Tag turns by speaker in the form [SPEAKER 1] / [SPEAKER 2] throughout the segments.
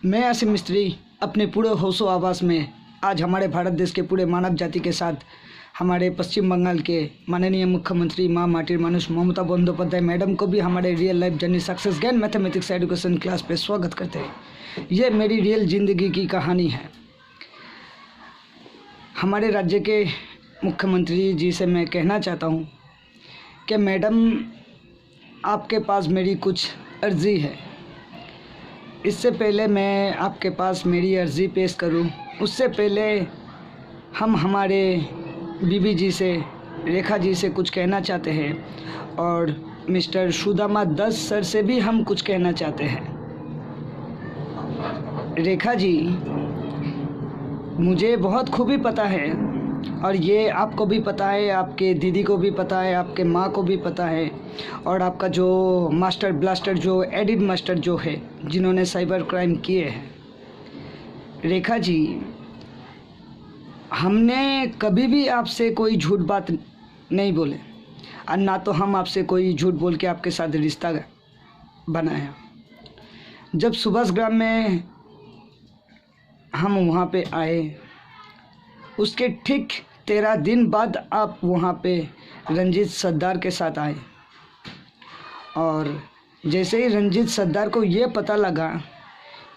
[SPEAKER 1] मैं आसिम मिस्त्री अपने पूरे होशो आवाज़ में आज हमारे भारत देश के पूरे मानव जाति के साथ हमारे पश्चिम बंगाल के माननीय मुख्यमंत्री माँ माटीर मानुष ममता बंदोपाध्याय मैडम को भी हमारे real life journey success gain mathematics education class पे स्वागत करते हैं। ये मेरी रियल ज़िंदगी की कहानी है। हमारे राज्य के मुख्यमंत्री जी से मैं कहना चाहता हूँ कि मैडम, आपके पास मेरी कुछ अर्ज़ी है। इससे पहले मैं आपके पास मेरी अर्ज़ी पेश करूं, उससे पहले हम हमारे बीबी जी से, रेखा जी से कुछ कहना चाहते हैं और मिस्टर सुदामा दत्त सर से भी हम कुछ कहना चाहते हैं। रेखा जी, मुझे बहुत खूबी पता है और ये आपको भी पता है, आपके दीदी को भी पता है, आपके माँ को भी पता है और आपका जो मास्टर ब्लास्टर, जो एडिट मास्टर जो है, जिन्होंने साइबर क्राइम किए हैं। रेखा जी, हमने कभी भी आपसे कोई झूठ बात नहीं बोले और ना तो हम आपसे कोई झूठ बोल के आपके साथ रिश्ता बनाया। जब सुभाष ग्राम में हम वहाँ पे आए, उसके ठीक 13 दिन बाद आप वहाँ पे रंजीत सरदार के साथ आए और जैसे ही रंजीत सरदार को ये पता लगा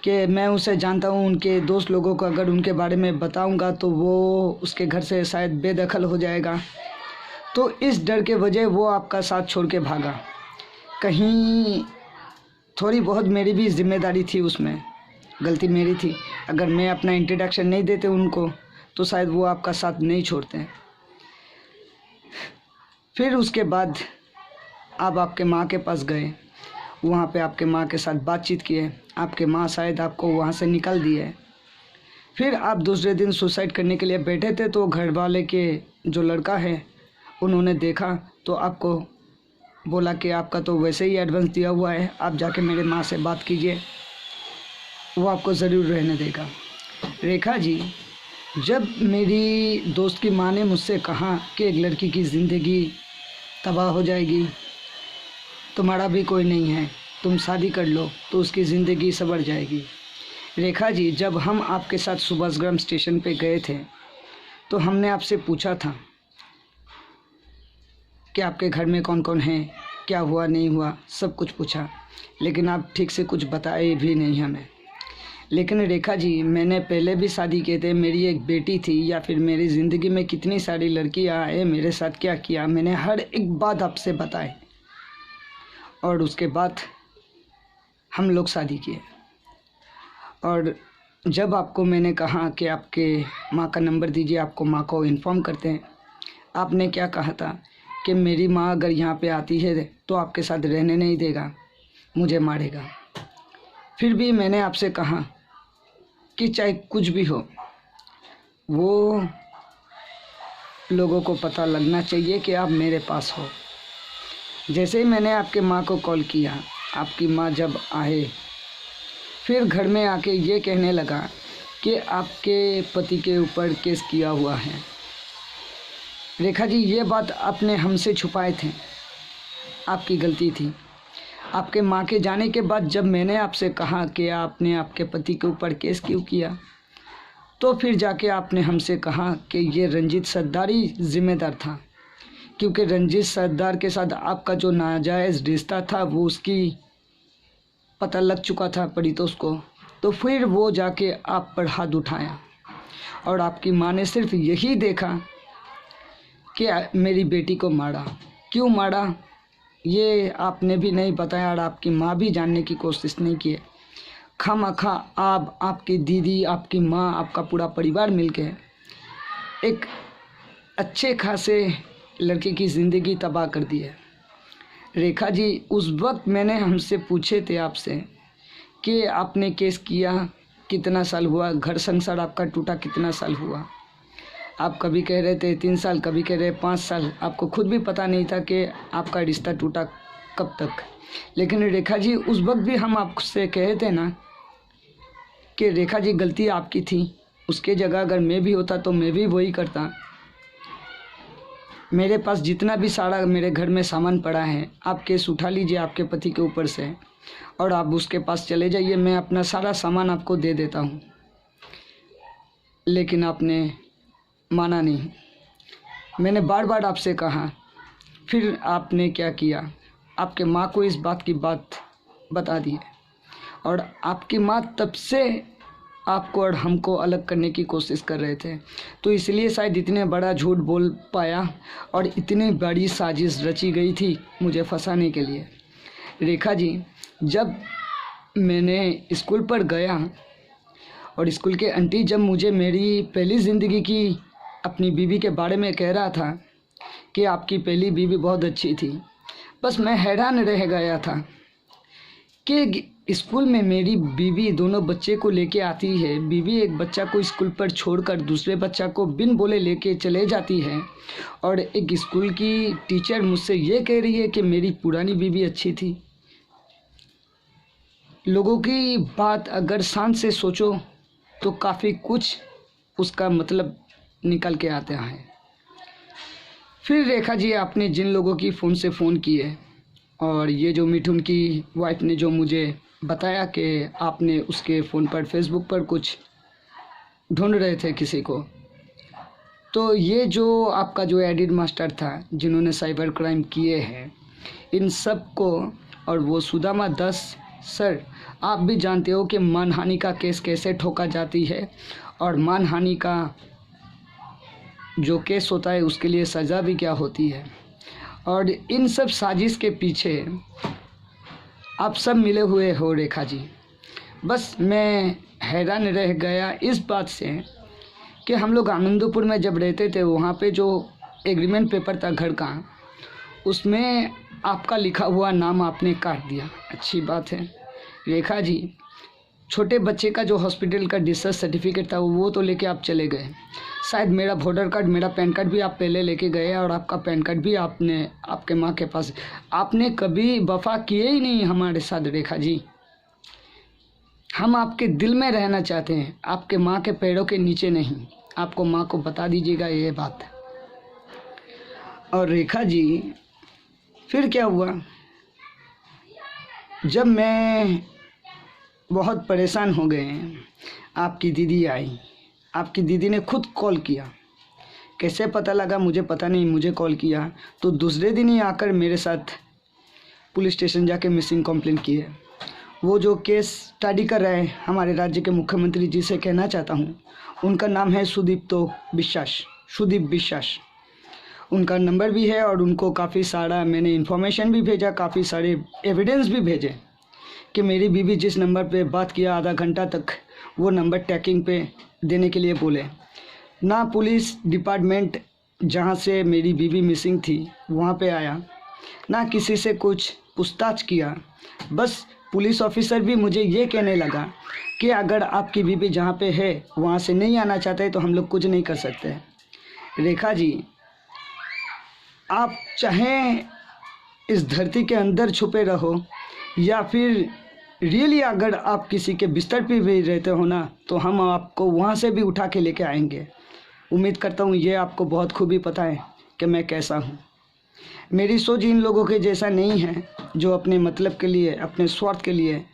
[SPEAKER 1] कि मैं उसे जानता हूँ, उनके दोस्त लोगों को अगर उनके बारे में बताऊँगा तो वो उसके घर से शायद बेदखल हो जाएगा, तो इस डर के वजह वो आपका साथ छोड़ के भागा। कहीं थोड़ी बहुत मेरी भी जिम्मेदारी थी, उसमें गलती मेरी थी। अगर मैं अपना इंट्रोडक्शन नहीं देते उनको तो शायद वो आपका साथ नहीं छोड़ते हैं। फिर उसके बाद आप आपके माँ के पास गए, वहाँ पे आपके माँ के साथ बातचीत किए। आपके माँ शायद आपको वहाँ से निकाल दिए। फिर आप दूसरे दिन सुसाइड करने के लिए बैठे थे तो घर वाले के जो लड़का है उन्होंने देखा तो आपको बोला कि आपका तो वैसे ही एडवांस दिया हुआ है, आप जाके मेरे माँ से बात कीजिए, वो आपको ज़रूर रहने देगा। रेखा जी, जब मेरी दोस्त की माँ ने मुझसे कहा कि एक लड़की की ज़िंदगी तबाह हो जाएगी, तुम्हारा भी कोई नहीं है, तुम शादी कर लो तो उसकी ज़िंदगी संवर जाएगी। रेखा जी, जब हम आपके साथ सुभाषग्राम स्टेशन पे गए थे तो हमने आपसे पूछा था कि आपके घर में कौन कौन है, क्या हुआ नहीं हुआ, सब कुछ पूछा, लेकिन आप ठीक से कुछ बताए भी नहीं हमें। लेकिन रेखा जी, मैंने पहले भी शादी किए थे, मेरी एक बेटी थी, या फिर मेरी ज़िंदगी में कितनी सारी लड़कियाँ आए, मेरे साथ क्या किया, मैंने हर एक बात आपसे बताई और उसके बाद हम लोग शादी किए। और जब आपको मैंने कहा कि आपके माँ का नंबर दीजिए, आपको माँ को इन्फॉर्म करते हैं, आपने क्या कहा था कि मेरी माँ अगर यहाँ पे आती है तो आपके साथ रहने नहीं देगा, मुझे मारेगा। फिर भी मैंने आपसे कहा कि चाहे कुछ भी हो, वो लोगों को पता लगना चाहिए कि आप मेरे पास हो। जैसे ही मैंने आपके माँ को कॉल किया, आपकी माँ जब आए फिर घर में आके ये कहने लगा कि आपके पति के ऊपर केस किया हुआ है। रेखा जी, ये बात आपने हमसे छुपाए थे, आपकी गलती थी। आपके माँ के जाने के बाद जब मैंने आपसे कहा कि आपने आपके पति के ऊपर केस क्यों किया, तो फिर जाके आपने हमसे कहा कि ये रंजीत सरदार ही जिम्मेदार था, क्योंकि रंजीत सरदार के साथ आपका जो नाजायज़ रिश्ता था वो उसकी पता लग चुका था परितोष को। तो फिर वो जाके आप पर हाथ उठाया और आपकी माँ ने सिर्फ यही देखा कि मेरी बेटी को मारा। क्यों मारा ये आपने भी नहीं बताया और आपकी माँ भी जानने की कोशिश नहीं की। खामखा आप, आपकी दीदी, आपकी माँ, आपका पूरा परिवार मिलके एक अच्छे खासे लड़के की ज़िंदगी तबाह कर दी है। रेखा जी, उस वक्त मैंने हमसे पूछे थे आपसे कि आपने केस किया कितना साल हुआ, घर संसार आपका टूटा कितना साल हुआ। आप कभी कह रहे थे 3 साल, कभी कह रहे 5 साल। आपको खुद भी पता नहीं था कि आपका रिश्ता टूटा कब तक। लेकिन रेखा जी, उस वक्त भी हम आपसे कहे थे ना कि रेखा जी, गलती आपकी थी, उसके जगह अगर मैं भी होता तो मैं भी वही करता। मेरे पास जितना भी सारा मेरे घर में सामान पड़ा है, आप केस उठा लीजिए आपके पति के ऊपर से, और आप उसके पास चले जाइए, मैं अपना सारा सामान आपको दे देता हूँ। लेकिन आपने माना नहीं। मैंने बार बार आपसे कहा, फिर आपने क्या किया, आपके माँ को इस बात की बात बता दी है और आपकी माँ तब से आपको और हमको अलग करने की कोशिश कर रहे थे। तो इसलिए शायद इतने बड़ा झूठ बोल पाया और इतनी बड़ी साजिश रची गई थी मुझे फंसाने के लिए। रेखा जी, जब मैंने स्कूल पर गया और स्कूल के आंटी जब मुझे मेरी पहली ज़िंदगी की अपनी बीवी के बारे में कह रहा था कि आपकी पहली बीवी बहुत अच्छी थी, बस मैं हैरान रह गया था कि स्कूल में मेरी बीवी दोनों बच्चे को लेके आती है। बीवी एक बच्चा को स्कूल पर छोड़कर दूसरे बच्चा को बिन बोले लेके चले जाती है और एक स्कूल की टीचर मुझसे ये कह रही है कि मेरी पुरानी बीवी अच्छी थी। लोगों की बात अगर शांत से सोचो तो काफ़ी कुछ उसका मतलब निकल के आता है। फिर रेखा जी, आपने जिन लोगों की फ़ोन से फ़ोन किए और ये जो मिठुन की वाइफ ने जो मुझे बताया कि आपने उसके फ़ोन पर फेसबुक पर कुछ ढूंढ रहे थे किसी को, तो ये जो आपका जो एडिट मास्टर था जिन्होंने साइबर क्राइम किए हैं, इन सब को, और वो सुदामा दास सर, आप भी जानते हो कि मानहानि का केस कैसे ठोका जाती है और मानहानि का जो केस होता है उसके लिए सज़ा भी क्या होती है। और इन सब साजिश के पीछे आप सब मिले हुए हो रेखा जी। बस मैं हैरान रह गया इस बात से कि हम लोग आनंदपुर में जब रहते थे, वहाँ पे जो एग्रीमेंट पेपर था घर का, उसमें आपका लिखा हुआ नाम आपने काट दिया। अच्छी बात है रेखा जी, छोटे बच्चे का जो हॉस्पिटल का डिस्चार्ज सर्टिफिकेट था वो तो लेके आप चले गए। शायद मेरा वोटर कार्ड, मेरा पैन कार्ड भी आप पहले लेके गए और आपका पैन कार्ड भी आपने आपके माँ के पास। आपने कभी वफा किए ही नहीं हमारे साथ रेखा जी। हम आपके दिल में रहना चाहते हैं, आपके माँ के पैरों के नीचे नहीं। आपको माँ को बता दीजिएगा ये बात। और रेखा जी, फिर क्या हुआ, जब मैं बहुत परेशान हो गए, आपकी दीदी आई। आपकी दीदी ने खुद कॉल किया। कैसे पता लगा मुझे पता नहीं, मुझे कॉल किया तो दूसरे दिन ही आकर मेरे साथ पुलिस स्टेशन जाके मिसिंग कंप्लेंट की है। वो जो केस स्टडी कर रहे हैं हमारे राज्य के मुख्यमंत्री जी से कहना चाहता हूँ, उनका नाम है सुदीप विश्वास। उनका नंबर भी है और उनको काफ़ी सारा मैंने इन्फॉर्मेशन भी भेजा, काफ़ी सारे एविडेंस भी भेजे कि मेरी बीवी जिस नंबर पे बात किया आधा घंटा तक, वो नंबर टैकिंग पे देने के लिए बोले। ना पुलिस डिपार्टमेंट जहाँ से मेरी बीवी मिसिंग थी वहाँ पे आया, ना किसी से कुछ पूछताछ किया। बस पुलिस ऑफिसर भी मुझे ये कहने लगा कि अगर आपकी बीवी जहाँ पे है वहाँ से नहीं आना चाहते तो हम लोग कुछ नहीं कर सकते। रेखा जी, आप चाहें इस धरती के अंदर छुपे रहो या फिर रियली अगर आप किसी के बिस्तर पे भी रहते हो ना, तो हम आपको वहाँ से भी उठा के लेके आएंगे। उम्मीद करता हूँ ये आपको बहुत खूबी पता है कि मैं कैसा हूँ। मेरी सोच इन लोगों के जैसा नहीं है जो अपने मतलब के लिए, अपने स्वार्थ के लिए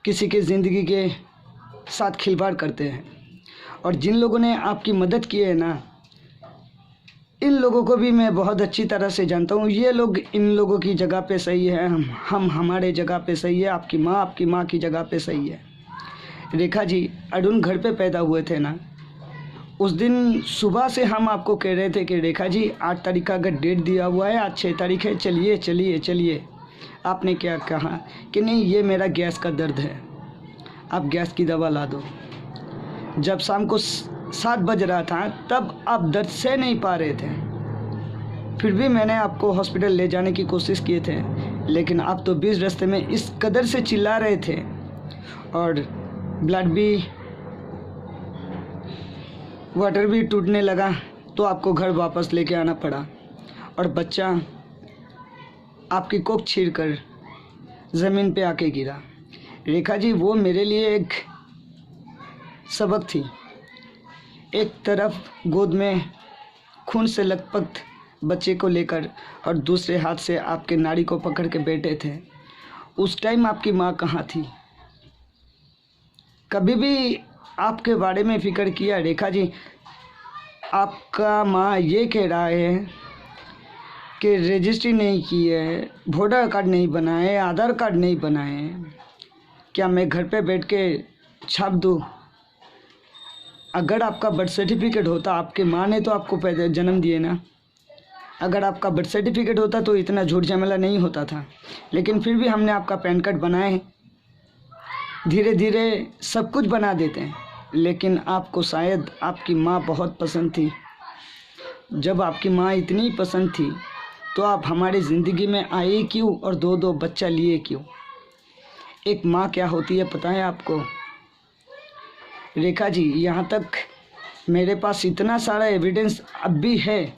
[SPEAKER 1] किसी के ज़िंदगी के साथ खिलवाड़ करते हैं। और जिन लोगों ने आपकी मदद की है ना, इन लोगों को भी मैं बहुत अच्छी तरह से जानता हूँ। ये लोग इन लोगों की जगह पे सही है, हम हमारे जगह पे सही है, आपकी माँ की जगह पे सही है। रेखा जी, अरुण घर पे पैदा हुए थे ना, उस दिन सुबह से हम आपको कह रहे थे कि रेखा जी 8 तारीख का अगर डेट दिया हुआ है, आज 6 तारीख है, चलिए। आपने क्या कहा कि नहीं ये मेरा गैस का दर्द है, आप गैस की दवा ला दो। जब शाम को 7 बज रहा था तब आप दर्द सह नहीं पा रहे थे, फिर भी मैंने आपको हॉस्पिटल ले जाने की कोशिश किए थे, लेकिन आप तो बीच रास्ते में इस कदर से चिल्ला रहे थे और ब्लड भी, वाटर भी टूटने लगा, तो आपको घर वापस लेके आना पड़ा और बच्चा आपकी कोख चीरकर ज़मीन पे आके गिरा। रेखा जी, वो मेरे लिए एक सबक थी। एक तरफ गोद में खून से लथपथ बच्चे को लेकर और दूसरे हाथ से आपके नाड़ी को पकड़ के बैठे थे उस टाइम आपकी माँ कहाँ थी? कभी भी आपके बारे में फ़िक्र किया रेखा जी? आपका माँ ये कह रहा है कि रजिस्ट्री नहीं की है, वोटर कार्ड नहीं बनाए, आधार कार्ड नहीं बनाए। क्या मैं घर पे बैठ के छाप दूँ? अगर आपका बर्थ सर्टिफिकेट होता, आपके माँ ने तो आपको पैदा जन्म दिए ना, अगर आपका बर्थ सर्टिफिकेट होता तो इतना झूठ झमेला नहीं होता था। लेकिन फिर भी हमने आपका पैन कार्ड बनाए हैं। धीरे धीरे सब कुछ बना देते हैं, लेकिन आपको शायद आपकी माँ बहुत पसंद थी। जब आपकी माँ इतनी पसंद थी तो आप हमारी ज़िंदगी में आए क्यों और दो दो बच्चा लिए क्यों? एक माँ क्या होती है पता है आपको? रेखा जी, यहाँ तक मेरे पास इतना सारा एविडेंस अब भी है,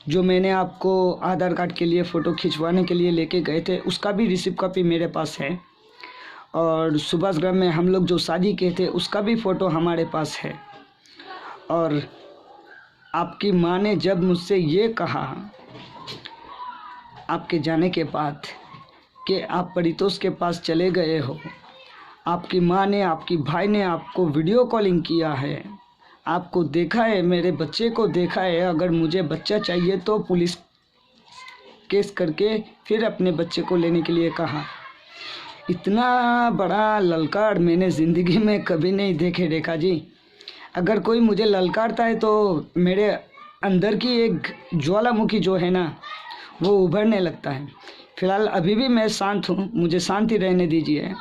[SPEAKER 1] जो मैंने आपको आधार कार्ड के लिए फ़ोटो खिंचवाने के लिए लेके गए थे, उसका भी रिसिप्ट कॉपी मेरे पास है। और सुभाष ग्राम में हम लोग जो शादी किए थे उसका भी फ़ोटो हमारे पास है। और आपकी माँ ने जब मुझसे ये कहा आपके जाने के बाद कि आप परितोष के पास चले गए हो, आपकी माँ ने, आपकी भाई ने आपको वीडियो कॉलिंग किया है, आपको देखा है, मेरे बच्चे को देखा है, अगर मुझे बच्चा चाहिए तो पुलिस केस करके फिर अपने बच्चे को लेने के लिए कहा। इतना बड़ा ललकार मैंने ज़िंदगी में कभी नहीं देखे रेखा जी। अगर कोई मुझे ललकारता है तो मेरे अंदर की एक ज्वालामुखी जो है ना, वो उभरने लगता है। फ़िलहाल अभी भी मैं शांत हूँ, मुझे शांति रहने दीजिए।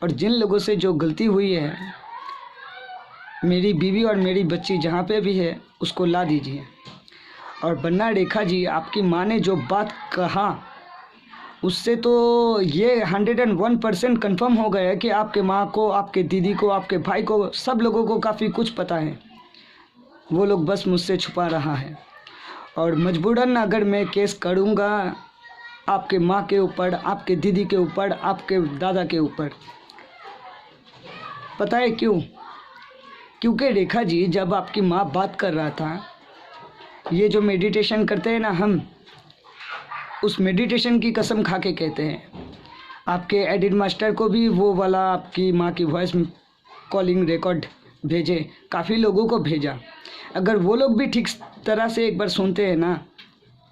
[SPEAKER 1] और जिन लोगों से जो गलती हुई है, मेरी बीवी और मेरी बच्ची जहाँ पे भी है उसको ला दीजिए। और वरना रेखा जी, आपकी माँ ने जो बात कहा उससे तो ये 101% कन्फर्म हो गया है कि आपके माँ को, आपके दीदी को, आपके भाई को, सब लोगों को काफ़ी कुछ पता है। वो लोग बस मुझसे छुपा रहा है। और मजबूरन अगर मैं केस करूँगा आपके माँ के ऊपर, आपके दीदी के ऊपर, आपके दादा के ऊपर, पता है क्यों? क्योंकि रेखा जी, जब आपकी माँ बात कर रहा था, ये जो मेडिटेशन करते हैं ना हम, उस मेडिटेशन की कसम खा के कहते हैं। आपके एडिट मास्टर को भी वो वाला आपकी माँ की वॉइस कॉलिंग रिकॉर्ड भेजे, काफ़ी लोगों को भेजा। अगर वो लोग भी ठीक तरह से एक बार सुनते हैं ना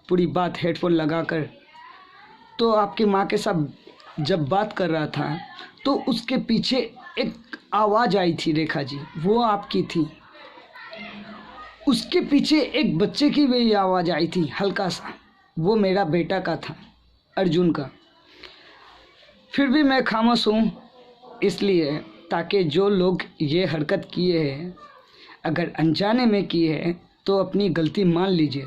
[SPEAKER 1] पूरी बात हेडफोन लगा कर, तो आपकी माँ के साथ जब बात कर रहा था तो उसके पीछे एक आवाज़ आई थी रेखा जी, वो आपकी थी। उसके पीछे एक बच्चे की भी आवाज़ आई थी, हल्का सा, वो मेरा बेटा का था, अर्जुन का। फिर भी मैं खामोश हूँ, इसलिए ताकि जो लोग ये हरकत किए हैं, अगर अनजाने में किए हैं तो अपनी गलती मान लीजिए।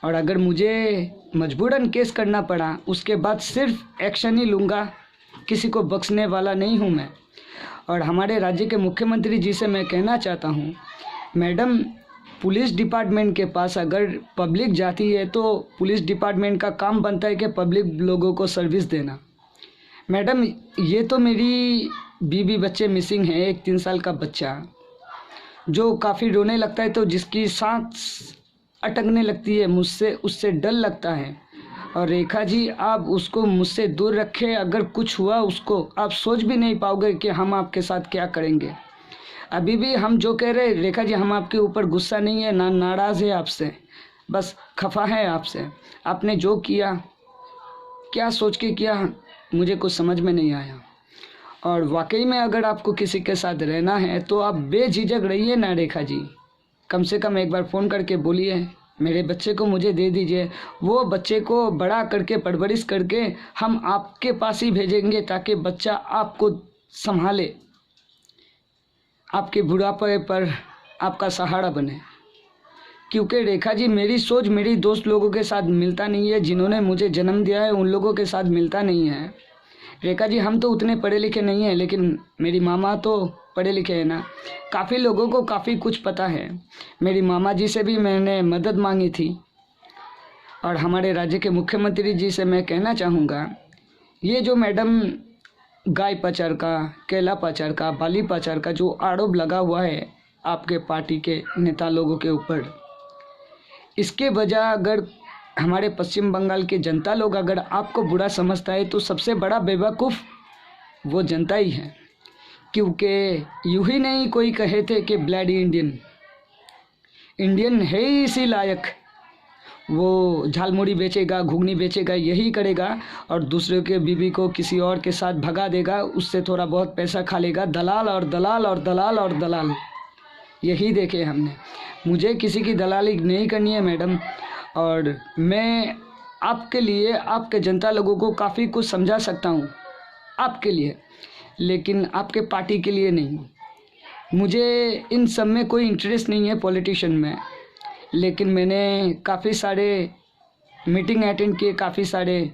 [SPEAKER 1] और अगर मुझे मजबूरन केस करना पड़ा, उसके बाद सिर्फ एक्शन ही लूँगा, किसी को बख्शने वाला नहीं हूँ मैं। और हमारे राज्य के मुख्यमंत्री जी से मैं कहना चाहता हूँ, मैडम, पुलिस डिपार्टमेंट के पास अगर पब्लिक जाती है तो पुलिस डिपार्टमेंट का काम बनता है कि पब्लिक लोगों को सर्विस देना। मैडम, ये तो मेरी बीवी बच्चे मिसिंग हैं, एक 3 साल का बच्चा जो काफ़ी रोने लगता है तो जिसकी सांस अटकने लगती है, मुझसे उससे डर लगता है। और रेखा जी, आप उसको मुझसे दूर रखें, अगर कुछ हुआ उसको, आप सोच भी नहीं पाओगे कि हम आपके साथ क्या करेंगे। अभी भी हम जो कह रहे हैं रेखा जी, हम आपके ऊपर गुस्सा नहीं है, ना नाराज़ है आपसे, बस खफा है आपसे। आपने जो किया, क्या सोच के किया, मुझे कुछ समझ में नहीं आया। और वाकई में अगर आपको किसी के साथ रहना है तो आप बेझिझक रहिए ना रेखा जी। कम से कम एक बार फ़ोन करके बोलिए, मेरे बच्चे को मुझे दे दीजिए। वो बच्चे को बड़ा करके, परवरिश करके हम आपके पास ही भेजेंगे, ताकि बच्चा आपको संभाले, आपके बुढ़ापे पर आपका सहारा बने। क्योंकि रेखा जी, मेरी सोच मेरी दोस्त लोगों के साथ मिलता नहीं है, जिन्होंने मुझे जन्म दिया है उन लोगों के साथ मिलता नहीं है। रेखा जी, हम तो उतने पढ़े लिखे नहीं हैं, लेकिन मेरी मामा तो पढ़े लिखे हैं ना, काफ़ी लोगों को काफ़ी कुछ पता है। मेरी मामा जी से भी मैंने मदद मांगी थी। और हमारे राज्य के मुख्यमंत्री जी से मैं कहना चाहूँगा, ये जो मैडम गाय पाचार का, केला पाचार का, बाली पाचार का जो आरोप लगा हुआ है आपके पार्टी के नेता लोगों के ऊपर, इसके वजह अगर हमारे पश्चिम बंगाल के जनता लोग अगर आपको बुरा समझता है तो सबसे बड़ा बेवकूफ़ वो जनता ही है, क्योंकि यूं ही नहीं कोई कहे थे कि ब्लडी इंडियन है ही इसी लायक। वो झालमुड़ी बेचेगा, घुगनी बेचेगा, यही करेगा और दूसरे के बीवी को किसी और के साथ भगा देगा, उससे थोड़ा बहुत पैसा खा लेगा। दलाल और दलाल और दलाल और दलाल, यही देखे हमने। मुझे किसी की दलाली नहीं करनी है मैडम, और मैं आपके लिए, आपके जनता लोगों को काफ़ी कुछ समझा सकता हूँ आपके लिए, लेकिन आपके पार्टी के लिए नहीं। मुझे इन सब में कोई इंटरेस्ट नहीं है पॉलिटिशियन में, लेकिन मैंने काफ़ी सारे मीटिंग अटेंड किए, काफ़ी सारे,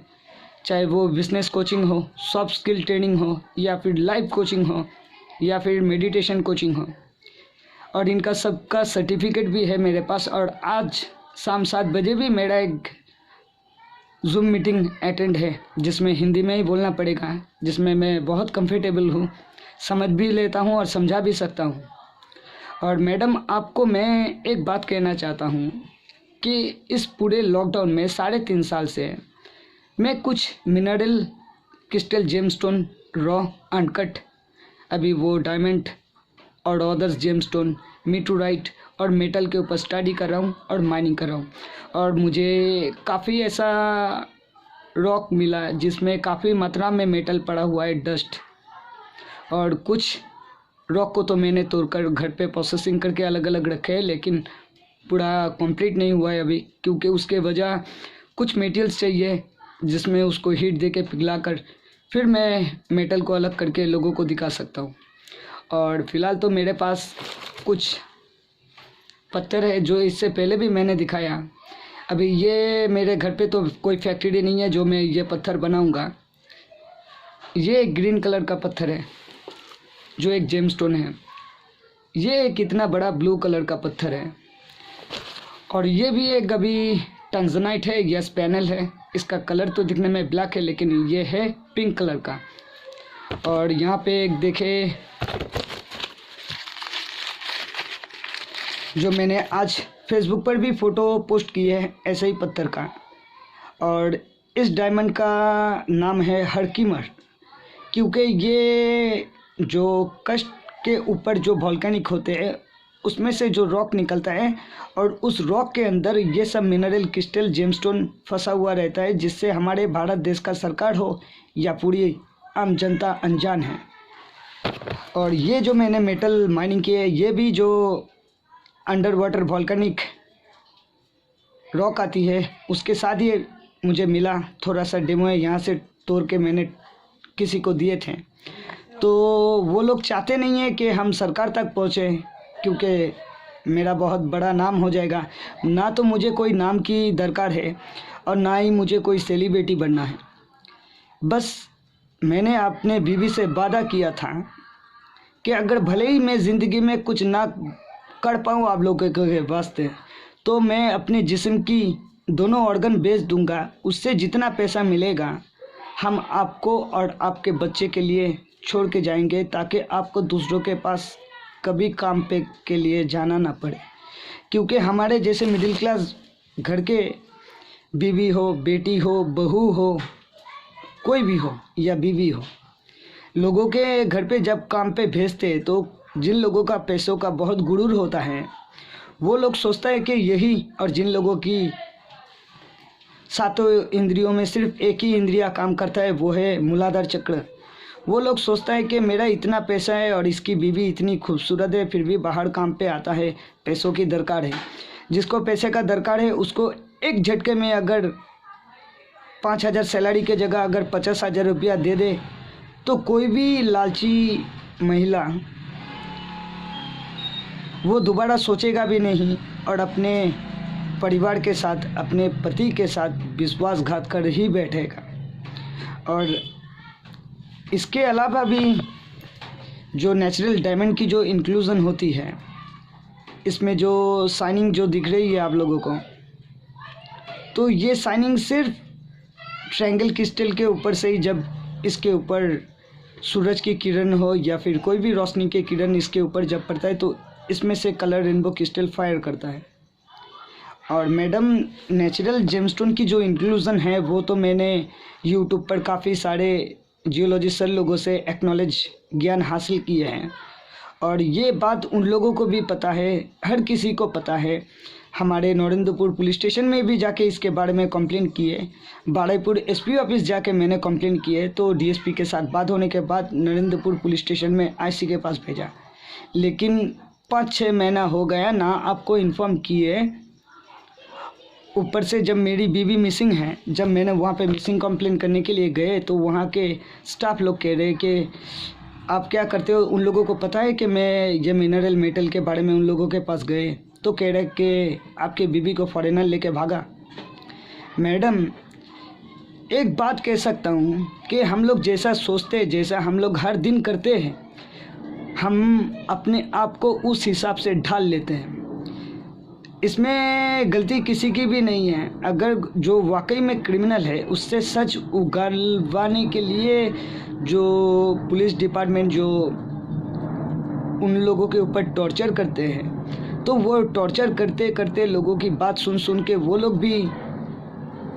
[SPEAKER 1] चाहे वो बिजनेस कोचिंग हो, सॉफ्ट स्किल ट्रेनिंग हो, या फिर लाइफ कोचिंग हो, या फिर मेडिटेशन कोचिंग हो, और इनका सबका सर्टिफिकेट भी है मेरे पास। और आज शाम 7 बजे भी मेरा एक जूम मीटिंग अटेंड है, जिसमें हिंदी में ही बोलना पड़ेगा, जिसमें मैं बहुत कंफर्टेबल हूँ, समझ भी लेता हूँ और समझा भी सकता हूँ। और मैडम, आपको मैं एक बात कहना चाहता हूँ कि इस पूरे लॉकडाउन में 3.5 साल से मैं कुछ mineral crystal gemstone raw uncut, अभी वो डायमंड और अदर्स जेमस्टोन, मीटोराइट और मेटल के ऊपर स्टडी कर रहा हूँ और माइनिंग कर रहा हूँ। और मुझे काफ़ी ऐसा रॉक मिला जिसमें काफ़ी मात्रा में मेटल पड़ा हुआ है, डस्ट। और कुछ रॉक को तो मैंने तोड़कर घर पे प्रोसेसिंग करके अलग अलग रखे हैं, लेकिन पूरा कंप्लीट नहीं हुआ है अभी, क्योंकि उसके वजह कुछ मटेरियल्स चाहिए जिसमें उसको हीट दे के पिघला कर फिर मैं मेटल को अलग करके लोगों को दिखा सकता हूँ। और फ़िलहाल तो मेरे पास कुछ पत्थर है जो इससे पहले भी मैंने दिखाया। अभी ये मेरे घर पे तो कोई फैक्ट्री नहीं है जो मैं ये पत्थर बनाऊँगा। ये एक ग्रीन कलर का पत्थर है जो एक जेमस्टोन है। ये एक इतना बड़ा ब्लू कलर का पत्थर है, और ये भी एक अभी टंजनाइट है या स्पैनल है। इसका कलर तो दिखने में ब्लैक है, लेकिन ये है पिंक कलर का। और यहाँ पे एक देखे जो मैंने आज फेसबुक पर भी फ़ोटो पोस्ट की है ऐसे ही पत्थर का, और इस डायमंड का नाम है हरकीमर, क्योंकि ये जो कष्ट के ऊपर जो वॉल्केनिक होते हैं उसमें से जो रॉक निकलता है, और उस रॉक के अंदर ये सब मिनरल क्रिस्टल जेमस्टोन फंसा हुआ रहता है, जिससे हमारे भारत देश का सरकार हो या पूरी आम जनता अनजान है। और ये जो मैंने मेटल माइनिंग की है, ये भी जो अंडर वाटर वॉल्केनिक रॉक आती है उसके साथ ही मुझे मिला। थोड़ा सा डेमो है, यहाँ से तोड़ के मैंने किसी को दिए थे। तो वो लोग चाहते नहीं है कि हम सरकार तक पहुँचे, क्योंकि मेरा बहुत बड़ा नाम हो जाएगा। ना तो मुझे कोई नाम की दरकार है और ना ही मुझे कोई सेलिब्रिटी बनना है। बस मैंने अपने बीवी से वादा किया था कि अगर भले ही मैं ज़िंदगी में कुछ ना कर पाऊँ आप लोगों के वास्ते, तो मैं अपने जिस्म की दोनों ऑर्गन बेच दूंगा। उससे जितना पैसा मिलेगा हम आपको और आपके बच्चे के लिए छोड़ के जाएंगे, ताकि आपको दूसरों के पास कभी काम पे के लिए जाना ना पड़े। क्योंकि हमारे जैसे मिडिल क्लास घर के बीवी हो, बेटी हो, बहू हो, कोई भी हो या बीवी हो, लोगों के घर पे जब काम पे भेजते तो जिन लोगों का पैसों का बहुत गुरूर होता है, वो लोग सोचता है कि यही, और जिन लोगों की 7 इंद्रियों में सिर्फ एक ही इंद्रिया काम करता है, वो है मूलाधार चक्र। वो लोग सोचता है कि मेरा इतना पैसा है और इसकी बीवी इतनी खूबसूरत है, फिर भी बाहर काम पे आता है, पैसों की दरकार है। जिसको पैसे का दरकार है उसको एक झटके में अगर 5,000 सैलरी के जगह अगर 50,000 रुपया दे दे, तो कोई भी लालची महिला वो दोबारा सोचेगा भी नहीं और अपने परिवार के साथ, अपने पति के साथ विश्वासघात कर ही बैठेगा। और इसके अलावा भी जो नेचुरल डायमंड की जो इंक्लूज़न होती है, इसमें जो शाइनिंग जो दिख रही है आप लोगों को, तो ये शाइनिंग सिर्फ ट्रायंगल क्रिस्टल के ऊपर से ही, जब इसके ऊपर सूरज की किरण हो या फिर कोई भी रोशनी की किरण इसके ऊपर जब पड़ता है, तो इसमें से कलर रेनबो क्रिस्टल फायर करता है। और मैडम, नेचुरल जेमस्टोन की जो इंक्लूज़न है वो तो मैंने यूट्यूब पर काफ़ी सारे जियोलॉजी सर लोगों से एक्नॉलेज ज्ञान हासिल किए हैं और ये बात उन लोगों को भी पता है, हर किसी को पता है। हमारे नरेंद्रपुर पुलिस स्टेशन में भी जाके इसके बारे में कंप्लेंट किए, बारुईपुर एसपी ऑफिस जाके मैंने कंप्लेंट किए, तो डीएसपी के साथ बात होने के बाद नरेंद्रपुर पुलिस स्टेशन में आईसी के पास भेजा, लेकिन 5-6 महीना हो गया ना आपको इन्फॉर्म किए। ऊपर से जब मेरी बीवी मिसिंग है, जब मैंने वहाँ पे मिसिंग कंप्लेंट करने के लिए गए तो वहाँ के स्टाफ लोग कह रहे कि आप क्या करते हो। उन लोगों को पता है कि मैं ये मिनरल मेटल के बारे में उन लोगों के पास गए तो कह रहे कि आपके बीवी को फॉरेनर लेके भागा। मैडम एक बात कह सकता हूँ कि हम लोग जैसा सोचते हैं, जैसा हम लोग हर दिन करते हैं, हम अपने आप को उस हिसाब से ढाल लेते हैं। इसमें गलती किसी की भी नहीं है। अगर जो वाकई में क्रिमिनल है उससे सच उगलवाने के लिए जो पुलिस डिपार्टमेंट जो उन लोगों के ऊपर टॉर्चर करते हैं, तो वो टॉर्चर करते करते लोगों की बात सुन सुन के वो लोग भी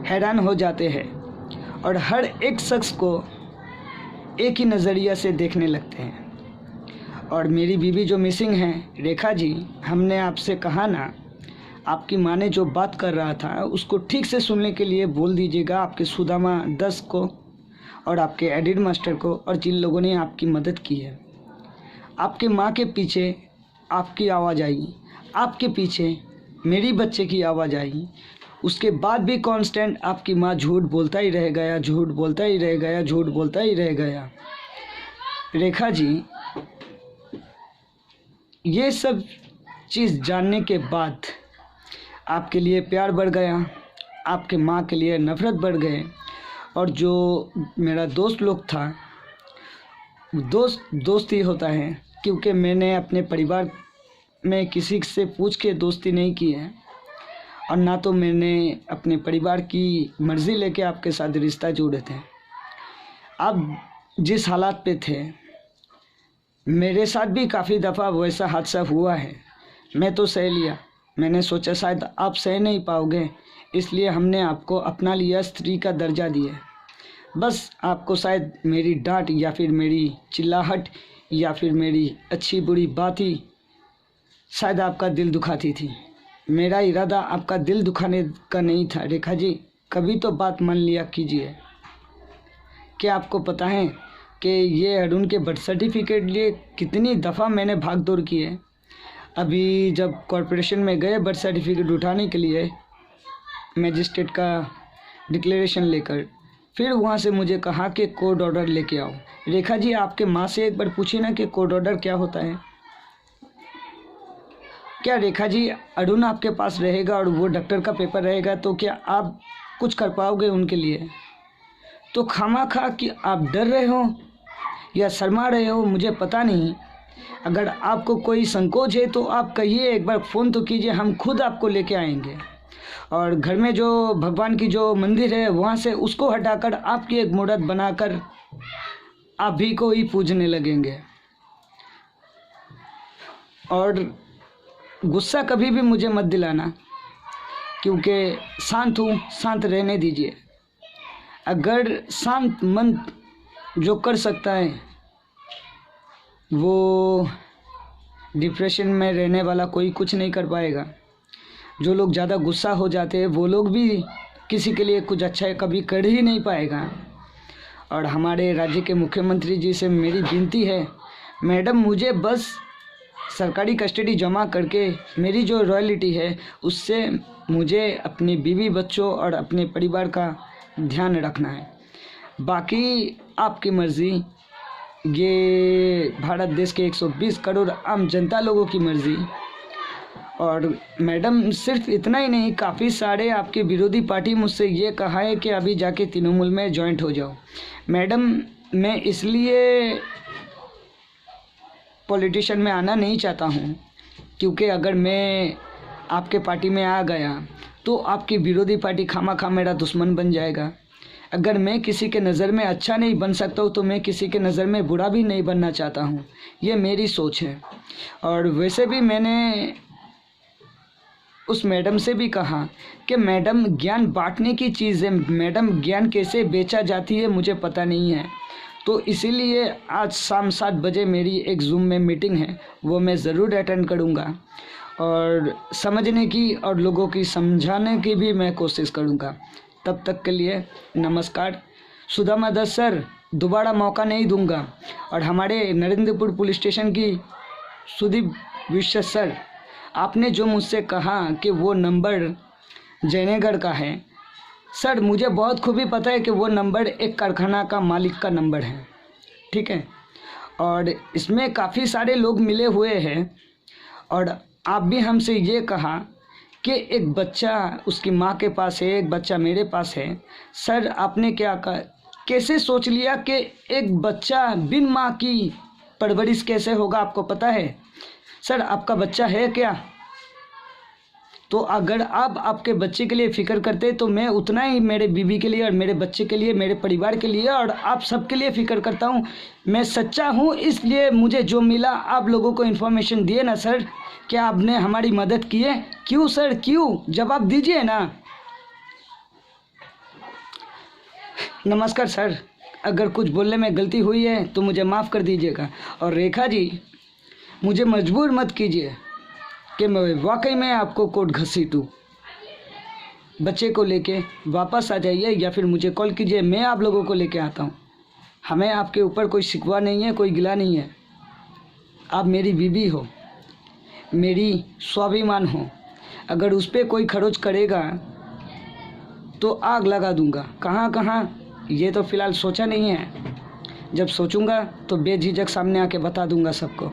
[SPEAKER 1] हैरान हो जाते हैं और हर एक शख्स को एक ही नज़रिया से देखने लगते हैं। और मेरी बीवी जो मिसिंग है, रेखा जी, हमने आपसे कहा ना, आपकी माँ ने जो बात कर रहा था उसको ठीक से सुनने के लिए बोल दीजिएगा आपके सुदामा 10 को और आपके एडिट मास्टर को और जिन लोगों ने आपकी मदद की है। आपके माँ के पीछे आपकी आवाज़ आई, आपके पीछे मेरी बच्चे की आवाज़ आई, उसके बाद भी कांस्टेंट आपकी माँ झूठ बोलता ही रह गया, झूठ बोलता ही रह गया, झूठ बोलता ही रह गया। रेखा जी, ये सब चीज़ जानने के बाद आपके लिए प्यार बढ़ गया, आपके माँ के लिए नफ़रत बढ़ गए। और जो मेरा दोस्त लोग था, दोस्त ही होता है, क्योंकि मैंने अपने परिवार में किसी से पूछ के दोस्ती नहीं की है और ना तो मैंने अपने परिवार की मर्ज़ी लेके आपके साथ रिश्ता जोड़े थे। आप जिस हालात पे थे, मेरे साथ भी काफ़ी दफ़ा वैसा हादसा हुआ है, मैं तो सह लिया। मैंने सोचा शायद आप सह नहीं पाओगे, इसलिए हमने आपको अपना लिया, स्त्री का दर्जा दिया। बस आपको शायद मेरी डांट या फिर मेरी चिल्लाहट या फिर मेरी अच्छी बुरी बात ही शायद आपका दिल दुखाती थी। मेरा इरादा आपका दिल दुखाने का नहीं था। रेखा जी, कभी तो बात मान लिया कीजिए। क्या आपको पता है कि ये अरुण के बर्थ सर्टिफिकेट लिए कितनी दफ़ा मैंने भाग दौड़ की है। अभी जब कॉरपोरेशन में गए बर्थ सर्टिफिकेट उठाने के लिए मजिस्ट्रेट का डिक्लेरेशन लेकर, फिर वहाँ से मुझे कहा कि कोर्ट ऑर्डर लेके आओ। रेखा जी, आपके माँ से एक बार पूछिए ना कि कोर्ट ऑर्डर क्या होता है। क्या रेखा जी, अरुण आपके पास रहेगा और वो डॉक्टर का पेपर रहेगा तो क्या आप कुछ कर पाओगे उनके लिए? तो खामा-खा कि आप डर रहे हो या शर्मा रहे हो, मुझे पता नहीं। अगर आपको कोई संकोच है तो आप कहिए, एक बार फ़ोन तो कीजिए, हम खुद आपको लेके आएंगे। और घर में जो भगवान की जो मंदिर है वहाँ से उसको हटाकर आपकी एक मूर्त बनाकर आप भी को ही पूजने लगेंगे। और गुस्सा कभी भी मुझे मत दिलाना, क्योंकि शांत हूँ, शांत रहने दीजिए। अगर शांत मन जो कर सकता है वो डिप्रेशन में रहने वाला कोई कुछ नहीं कर पाएगा। जो लोग ज़्यादा गुस्सा हो जाते हैं वो लोग भी किसी के लिए कुछ अच्छा कभी कर ही नहीं पाएगा। और हमारे राज्य के मुख्यमंत्री जी से मेरी विनती है, मैडम मुझे बस सरकारी कस्टडी जमा करके मेरी जो रॉयल्टी है उससे मुझे अपनी बीवी बच्चों और अपने परिवार का ध्यान रखना है। बाकी आपकी मर्ज़ी, ये भारत देश के 120 करोड़ आम जनता लोगों की मर्ज़ी। और मैडम सिर्फ इतना ही नहीं, काफ़ी सारे आपके विरोधी पार्टी मुझसे ये कहा है कि अभी जाके तृणमूल में जॉइंट हो जाओ। मैडम मैं इसलिए पॉलिटिशियन में आना नहीं चाहता हूँ, क्योंकि अगर मैं आपके पार्टी में आ गया तो आपकी विरोधी पार्टी खामा मेरा दुश्मन बन जाएगा। अगर मैं किसी के नज़र में अच्छा नहीं बन सकता हूँ तो मैं किसी के नज़र में बुरा भी नहीं बनना चाहता हूँ। ये मेरी सोच है। और वैसे भी मैंने उस मैडम से भी कहा कि मैडम ज्ञान बांटने की चीज़ है, मैडम ज्ञान कैसे बेचा जाती है मुझे पता नहीं है। तो इसीलिए आज शाम 7 बजे मेरी एक ज़ूम में मीटिंग है, वो मैं ज़रूर अटेंड करूँगा और समझने की और लोगों की समझाने की भी मैं कोशिश करूँगा। तब तक के लिए नमस्कार। सुदामा दत्त सर, दोबारा मौका नहीं दूंगा। और हमारे नरेंद्रपुर पुलिस स्टेशन की सुदीप विश्व सर, आपने जो मुझसे कहा कि वो नंबर जयनगर का है, सर मुझे बहुत खूबी पता है कि वो नंबर एक कारखाना का मालिक का नंबर है, ठीक है। और इसमें काफ़ी सारे लोग मिले हुए हैं और आप भी हमसे ये कहा कि एक बच्चा उसकी माँ के पास है, एक बच्चा मेरे पास है। सर आपने क्या कहा, कैसे सोच लिया कि एक बच्चा बिन माँ की परवरिश कैसे होगा, आपको पता है? सर आपका बच्चा है क्या? तो अगर आप आपके बच्चे के लिए फ़िक्र करते तो मैं उतना ही मेरे बीवी के लिए और मेरे बच्चे के लिए, मेरे परिवार के लिए और आप सबके लिए फ़िक्र करता हूँ। मैं सच्चा हूँ, इसलिए मुझे जो मिला आप लोगों को इन्फॉर्मेशन दिए ना सर। क्या आपने हमारी मदद की है? क्यों सर, क्यों? जवाब दीजिए ना। नमस्कार सर, अगर कुछ बोलने में गलती हुई है तो मुझे माफ़ कर दीजिएगा। और रेखा जी, मुझे मजबूर मत कीजिए कि मैं वाकई में आपको कोर्ट घसीटूँ। बच्चे को लेके वापस आ जाइए या फिर मुझे कॉल कीजिए, मैं आप लोगों को लेके आता हूँ। हमें आपके ऊपर कोई शिकवा नहीं है, कोई गिला नहीं है। आप मेरी बीवी हो, मेरी स्वाभिमान हो। अगर उस पर कोई खरोच करेगा तो आग लगा दूंगा। कहाँ कहाँ ये तो फ़िलहाल सोचा नहीं है, जब सोचूंगा तो बेझिझक सामने आके बता दूंगा सबको।